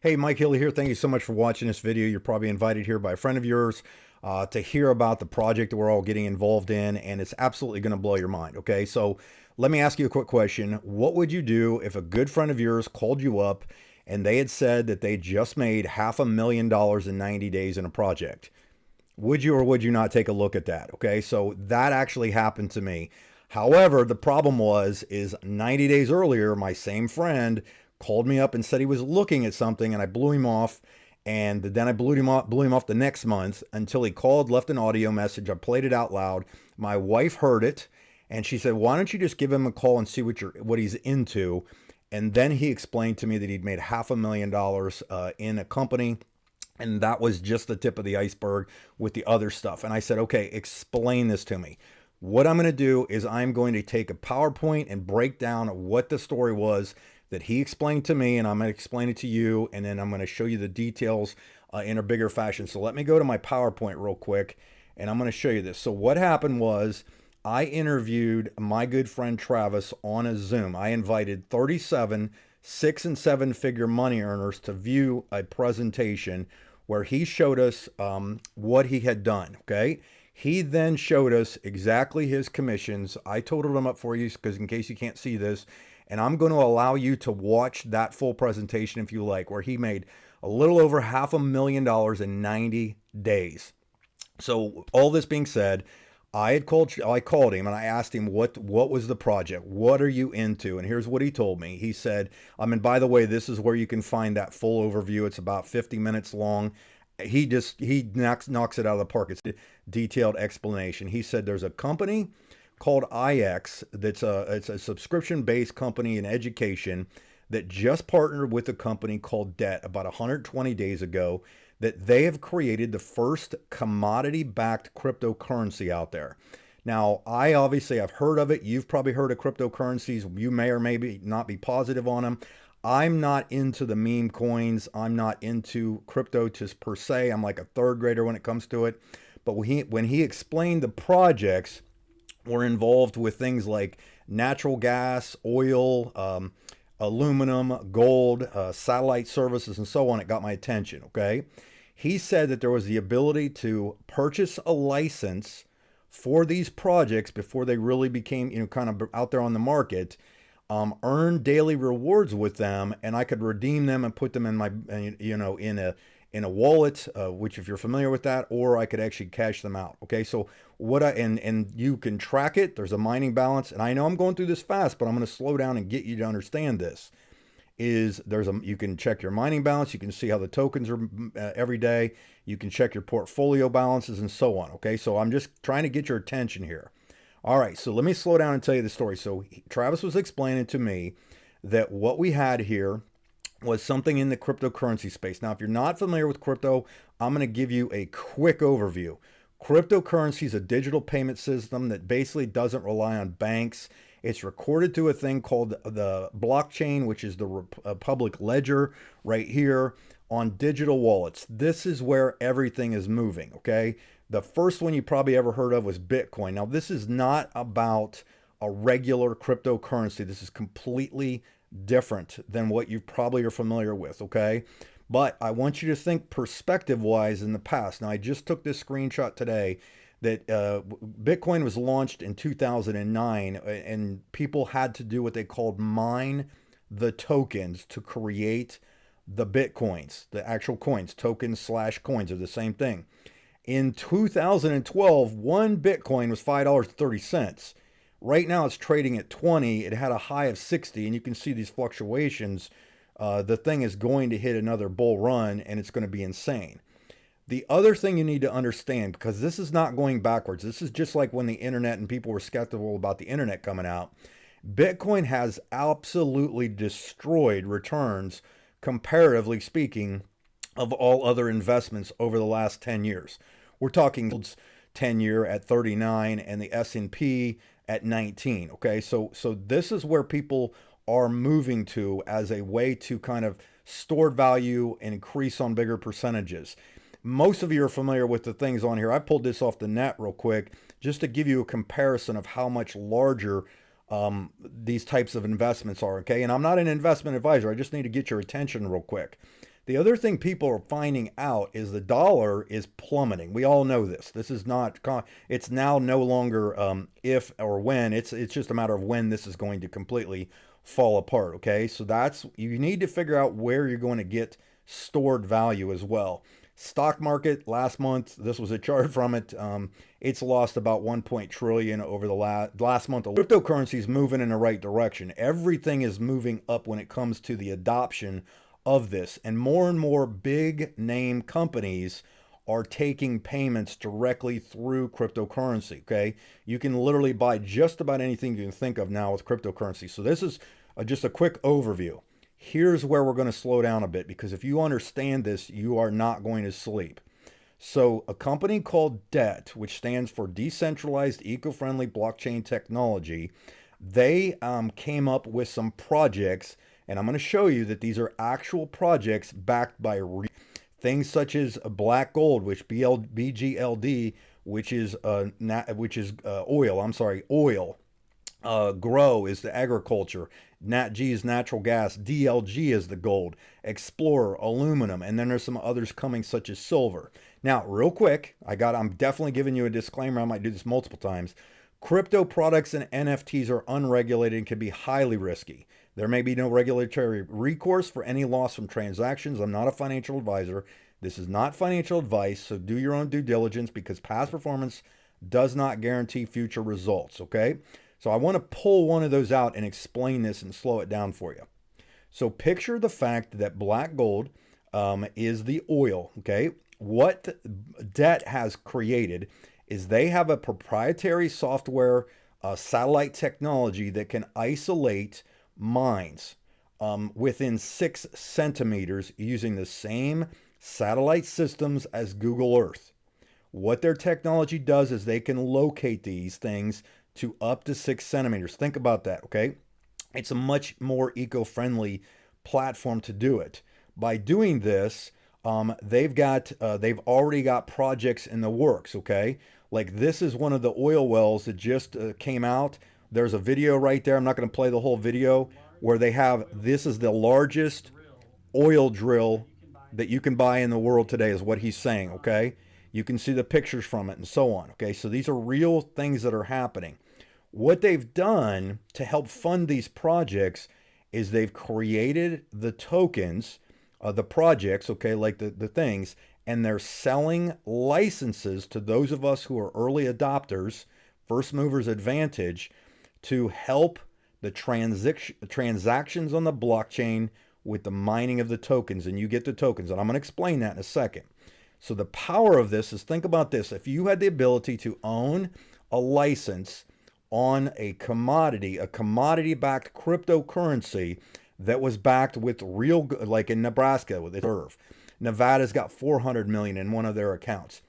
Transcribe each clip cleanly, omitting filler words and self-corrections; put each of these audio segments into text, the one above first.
Hey, Mike Hill here. Thank you so much for watching this video. You're probably invited here by a friend of yours to hear about the project that we're all getting involved in, and it's absolutely going to blow your mind. Okay, so let me ask you a quick question. What would you do if a good friend of yours called you up and they had said that they just made $500,000 in 90 days in a project? Would you or would you not take a look at that? Okay, so that actually happened to me. However, the problem is 90 days earlier, my same friend called me up and said he was looking at something, and I blew him off. And then I blew him off the next month until he called, left an audio message. I played it out loud. My wife heard it, and she said, "Why don't you just give him a call and see what he's into?" And then he explained to me that he'd made $500,000 in a company. And that was just the tip of the iceberg with the other stuff. And I said, okay, explain this to me. What I'm going to do is I'm going to take a PowerPoint and break down what the story was that he explained to me, and I'm going to explain it to you, and then I'm going to show you the details in a bigger fashion. So let me go to my PowerPoint real quick, and I'm going to show you this. So what happened was I interviewed my good friend Travis on a Zoom. I invited 37 6- and 7-figure money earners to view a presentation where he showed us what he had done. Okay. He then showed us exactly his commissions. I totaled them up for you because in case you can't see this, and I'm going to allow you to watch that full presentation if you like, where he made a little over $500,000 in 90 days. So all this being said, I called him and I asked him what was the project? What are you into? And here's what he told me. He said, by the way, this is where you can find that full overview. It's about 50 minutes long. He knocks it out of the park. It's a detailed explanation. He said there's a company called IX it's a subscription-based company in education that just partnered with a company called Debt about 120 days ago, that they have created the first commodity-backed cryptocurrency out there. Now, I obviously have heard of it. You've probably heard of cryptocurrencies. You may or may not be positive on them. I'm not into the meme coins. I'm not into crypto just per se. I'm like a third grader when it comes to it. But when he explained the projects were involved with things like natural gas, oil, aluminum, gold, satellite services, and so on, it got my attention. Okay. He said that there was the ability to purchase a license for these projects before they really became, kind of out there on the market, earn daily rewards with them, and I could redeem them and put them in my, in a wallet, which if you're familiar with that, or I could actually cash them out. Okay, so and you can track it. There's a mining balance, and I know I'm going through this fast, but I'm going to slow down and get you to understand this. You can check your mining balance. You can see how the tokens are every day. You can check your portfolio balances and so on. Okay, so I'm just trying to get your attention here. All right, so let me slow down and tell you the story. So Travis was explaining to me that what we had here was something in the cryptocurrency space. Now, if you're not familiar with crypto, I'm going to give you a quick overview. Cryptocurrency is a digital payment system that basically doesn't rely on banks. It's recorded to a thing called the blockchain, which is the public ledger right here, on digital wallets. This is where everything is moving, okay? The first one you probably ever heard of was Bitcoin. Now, this is not about a regular cryptocurrency. This is completely different than what you probably are familiar with, okay? But I want you to think perspective-wise in the past. Now, I just took this screenshot today that Bitcoin was launched in 2009, and people had to do what they called mine the tokens to create the Bitcoins, the actual coins. Tokens / coins are the same thing. In 2012, one Bitcoin was $5.30. Right now it's trading at 20. It had a high of 60, and you can see these fluctuations. The thing is going to hit another bull run, and it's going to be insane. The other thing you need to understand, because this is not going backwards, this is just like when the internet and people were skeptical about the internet coming out. Bitcoin has absolutely destroyed returns, comparatively speaking, of all other investments over the last 10 years. We're talking 10-year at 39 and the S&P at 19. Okay, so this is where people are moving to as a way to kind of stored value and increase on bigger percentages. Most of you are familiar with the things on here. I pulled this off the net real quick just to give you a comparison of how much larger these types of investments are, okay? And I'm not an investment advisor. I just need to get your attention real quick. The other thing people are finding out is the dollar is plummeting. We all know this. This is not, it's now no longer if or when. It's just a matter of when this is going to completely fall apart. Okay, so that's, you need to figure out where you're going to get stored value as well. Stock market last month, this was a chart from it. It's lost about 1 trillion over the last month. Cryptocurrency is moving in the right direction. Everything is moving up when it comes to the adoption of this, and more big name companies are taking payments directly through cryptocurrency. Okay, you can literally buy just about anything you can think of now with cryptocurrency. So this is just a quick overview. Here's where we're going to slow down a bit, because if you understand this, you are not going to sleep. So a company called DET, which stands for Decentralized Eco-Friendly Blockchain Technology, they came up with some projects, and I'm going to show you that these are actual projects backed by things such as black gold, which BGLD, which is oil. I'm sorry, oil. Grow is the agriculture, NatG is natural gas, DLG is the gold, Explorer, aluminum, and then there's some others coming such as silver. Now, real quick, I'm definitely giving you a disclaimer. I might do this multiple times. Crypto products and NFTs are unregulated and can be highly risky. There may be no regulatory recourse for any loss from transactions. I'm not a financial advisor. This is not financial advice, so do your own due diligence, because past performance does not guarantee future results, okay? So I want to pull one of those out and explain this and slow it down for you. So picture the fact that black gold is the oil, okay? What DET has created is they have a proprietary software satellite technology that can isolate mines within 6 centimeters using the same satellite systems as Google Earth. What their technology does is they can locate these things to up to 6 centimeters. Think about that, okay? It's a much more eco-friendly platform to do it. By doing this, they've already got projects in the works, okay? Like this is one of the oil wells that just came out. There's a video right there. I'm not going to play the whole video, where they have, this is the largest oil drill that you can buy in the world today, is what he's saying, okay? You can see the pictures from it and so on, okay? So these are real things that are happening. What they've done to help fund these projects is they've created the tokens, the projects, okay, like the things, and they're selling licenses to those of us who are early adopters, first movers advantage, to help the transactions on the blockchain with the mining of the tokens, and you get the tokens, and I'm going to explain that in a second. So the power of this is, think about this. If you had the ability to own a license on a commodity-backed cryptocurrency that was backed with real, like in Nebraska with its reserve. Nevada's got 400 million in one of their accounts.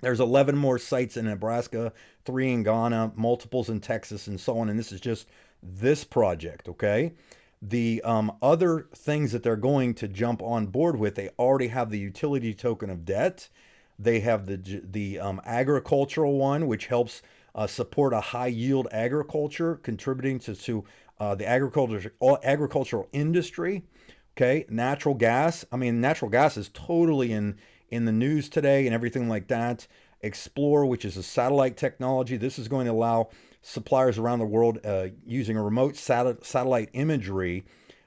There's 11 more sites in Nebraska, 3 in Ghana, multiples in Texas, and so on. And this is just this project, okay? The other things that they're going to jump on board with, they already have the utility token of DET. They have the agricultural one, which helps support a high yield agriculture, contributing to the agricultural industry. Okay, natural gas. I mean, natural gas is totally in the news today and everything like that. Explore, which is a satellite technology. This is going to allow suppliers around the world using a remote satellite imagery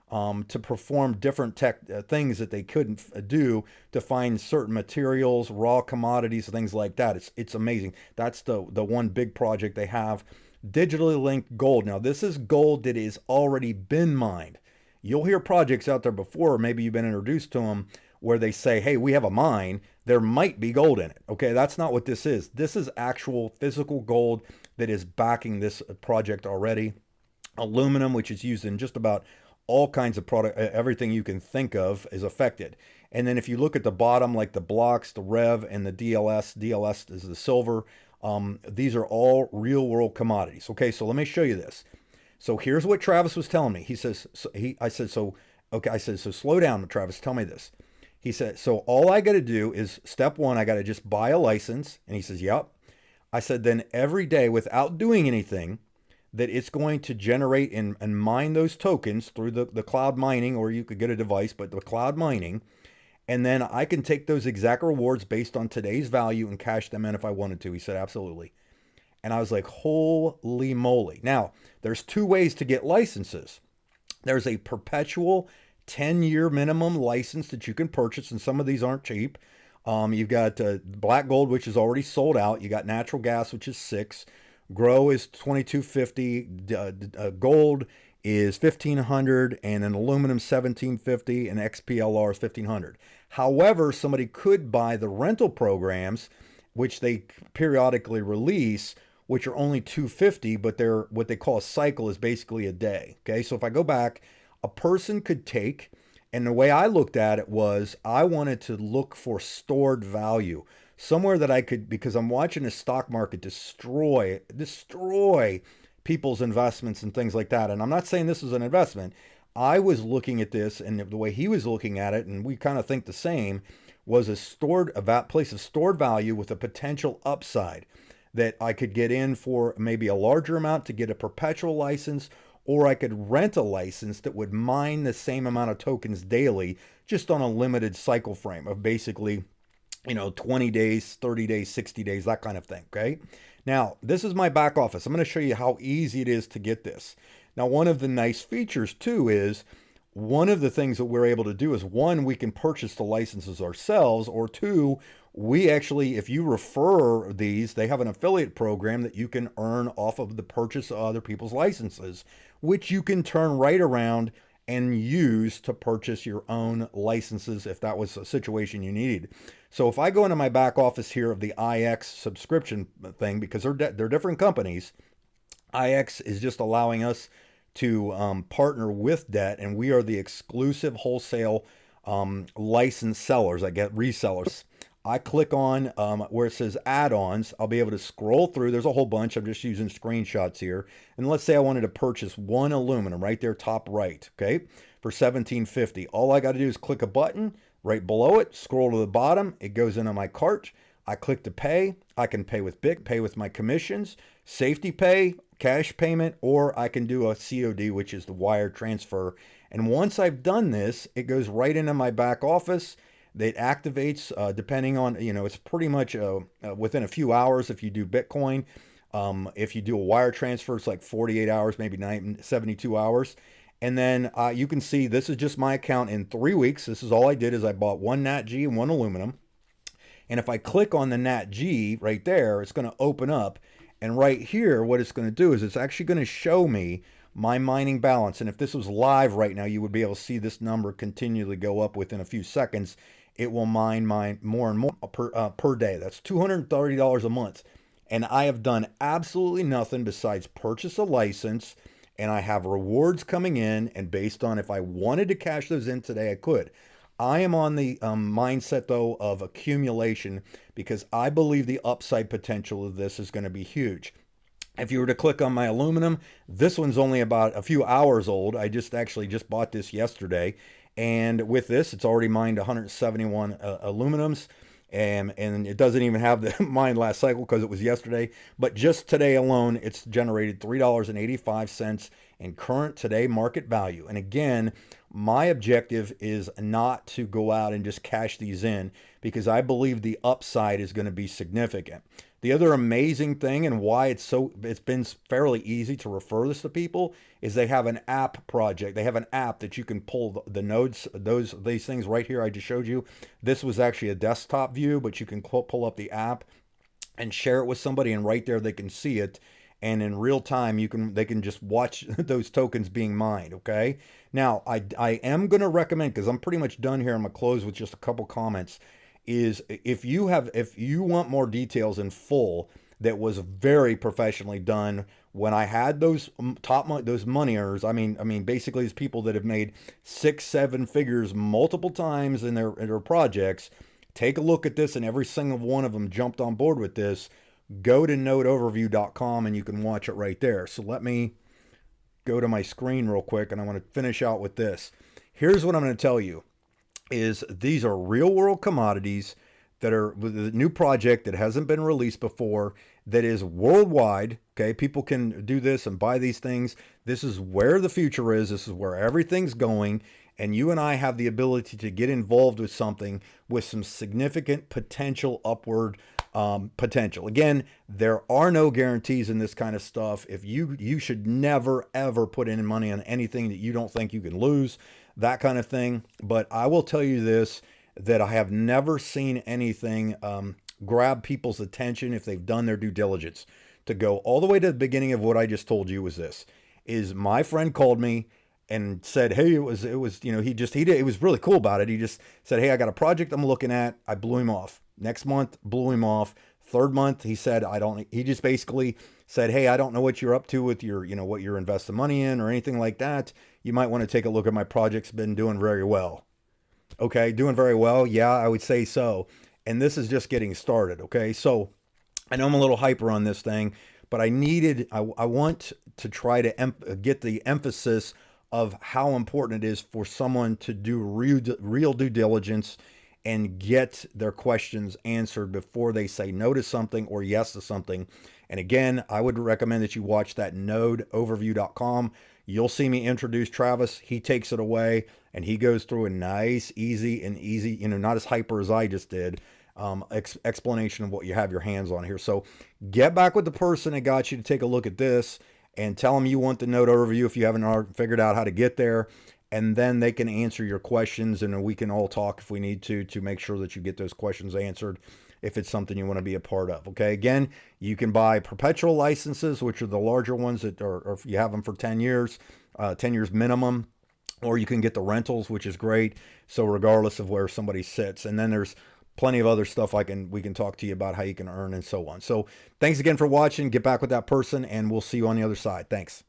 to perform different things that they couldn't do to find certain materials, raw commodities, things like that. It's amazing. That's the one big project they have. Digitally linked gold. Now, this is gold that has already been mined. You'll hear projects out there before, or maybe you've been introduced to them, where they say, hey, we have a mine, there might be gold in it. Okay, that's not what this is. This is actual physical gold that is backing this project already. Aluminum, which is used in just about all kinds of product, everything you can think of is affected. And then if you look at the bottom, like the blocks, the Rev, and the DLS is the silver. These are all real world commodities. Okay, so let me show you this. So here's what Travis was telling me. He says, I said, so slow down, Travis, tell me this. He said, so all I got to do is, step one, I got to just buy a license. And he says, yep. I said, then every day without doing anything, that it's going to generate and mine those tokens through the cloud mining, or you could get a device, but the cloud mining. And then I can take those exact rewards based on today's value and cash them in if I wanted to. He said, absolutely. And I was like, holy moly. Now, there's two ways to get licenses. There's a perpetual 10-year minimum license that you can purchase, and some of these aren't cheap. You've got black gold, which is already sold out. You got natural gas, which is $6. Grow is $22.50. Gold is $1,500, and an aluminum $1,750, and XPLR is $1,500. However, somebody could buy the rental programs, which they periodically release, which are only $250, but they're what they call a cycle is basically a day. Okay, so if I go back, a person could take, and the way I looked at it was I wanted to look for stored value, somewhere that I could, because I'm watching the stock market destroy people's investments and things like that. And I'm not saying this is an investment. I was looking at this, and the way he was looking at it, and we kind of think the same, was a place of stored value with a potential upside that I could get in for maybe a larger amount to get a perpetual license, or I could rent a license that would mine the same amount of tokens daily, just on a limited cycle frame of basically, 20 days, 30 days, 60 days, that kind of thing. Okay. Now, this is my back office. I'm going to show you how easy it is to get this. Now, one of the nice features too is one of the things that we're able to do is, one, we can purchase the licenses ourselves, or two, we actually, if you refer these, they have an affiliate program that you can earn off of the purchase of other people's licenses, which you can turn right around and use to purchase your own licenses if that was a situation you needed. So if I go into my back office here of the IX subscription thing, because they're different companies, IX is just allowing us to partner with debt, and we are the exclusive wholesale licensed sellers. I get resellers. I click on where it says add-ons. I'll be able to scroll through. There's a whole bunch. I'm just using screenshots here. And let's say I wanted to purchase one aluminum right there, top right, okay, for $17.50. All I got to do is click a button right below it, scroll to the bottom. It goes into my cart. I click to pay. I can pay with BIC, pay with my commissions, safety pay, cash payment, or I can do a COD, which is the wire transfer. And once I've done this, it goes right into my back office. It activates depending on, it's pretty much within a few hours if you do Bitcoin. If you do a wire transfer, it's like 48 hours, maybe 72 hours. And then you can see this is just my account in 3 weeks. This is all I did is I bought one NatG and one aluminum. And if I click on the NatG right there, it's going to open up. And right here, what it's going to do is it's actually going to show me my mining balance. And if this was live right now, you would be able to see this number continually go up within a few seconds. It will mine more and more per day. That's $230 a month. And I have done absolutely nothing besides purchase a license, and I have rewards coming in. And based on if I wanted to cash those in today, I could. I am on the mindset, though, of accumulation, because I believe the upside potential of this is going to be huge. If you were to click on my aluminum, this one's only about a few hours old. I just bought this yesterday. And with this, it's already mined 171 aluminums. And it doesn't even have the mine last cycle because it was yesterday. But just today alone, it's generated $3.85 in current today market value. And again, my objective is not to go out and just cash these in, because I believe the upside is going to be significant. The other amazing thing, and why it's been fairly easy to refer this to people, is they have an app project. They have an app that you can pull the nodes, these things right here I just showed you. This was actually a desktop view, but you can pull up the app and share it with somebody, and right there they can see it. And in real time, they can just watch those tokens being mined. Okay. Now I am going to recommend, because I'm pretty much done here. I'm going to close with just a couple comments. Is if you want more details in full, that was very professionally done when I had those those money earners. I mean, basically, it's people that have made 6-7 figures multiple times in their projects. Take a look at this, and every single one of them jumped on board with this. Go to nodeoverview.com and you can watch it right there. So let me go to my screen real quick, and I want to finish out with this. Here's what I'm going to tell you. Is these are real world commodities that are with a new project that hasn't been released before, that is worldwide. Okay, people can do this and buy these things. This is where the future is. This is where everything's going. and you and I have the ability to get involved with something with some significant potential upward potential. Again, there are no guarantees in this kind of stuff. If you should never ever put in money on anything that you don't think you can lose, that kind of thing. But I will tell you this, that I have never seen anything grab people's attention if they've done their due diligence. To go all the way to the beginning of what I just told you was this: is my friend called me and said, hey, it was you know, he was really cool about it. He just said, hey, I got a project I'm looking at. I blew him off. Next month, blew him off. Third month, he said, he just basically said, hey, I don't know what you're up to with your, you know, what you're investing money in or anything like that. You might want to take a look at my project's been doing very well. Okay, doing very well. Yeah, I would say so. And this is just getting started. Okay, so I know I'm a little hyper on this thing, but I want to try to get the emphasis of how important it is for someone to do real due diligence and get their questions answered before they say no to something or yes to something. And again, I would recommend that you watch that nodeoverview.com. You'll see me introduce Travis. He takes it away and he goes through a nice, easy, you know, not as hyper as I just did, explanation of what you have your hands on here. So get back with the person that got you to take a look at this and tell them you want the node overview if you haven't figured out how to get there. And then they can answer your questions, and we can all talk if we need to make sure that you get those questions answered if it's something you want to be a part of. Okay, again, you can buy perpetual licenses, which are the larger ones that are, or if you have them for 10 years, 10 years minimum, or you can get the rentals, which is great. So regardless of where somebody sits, and then there's plenty of other stuff we can talk to you about how you can earn and so on. So thanks again for watching. Get back with that person, and we'll see you on the other side. Thanks.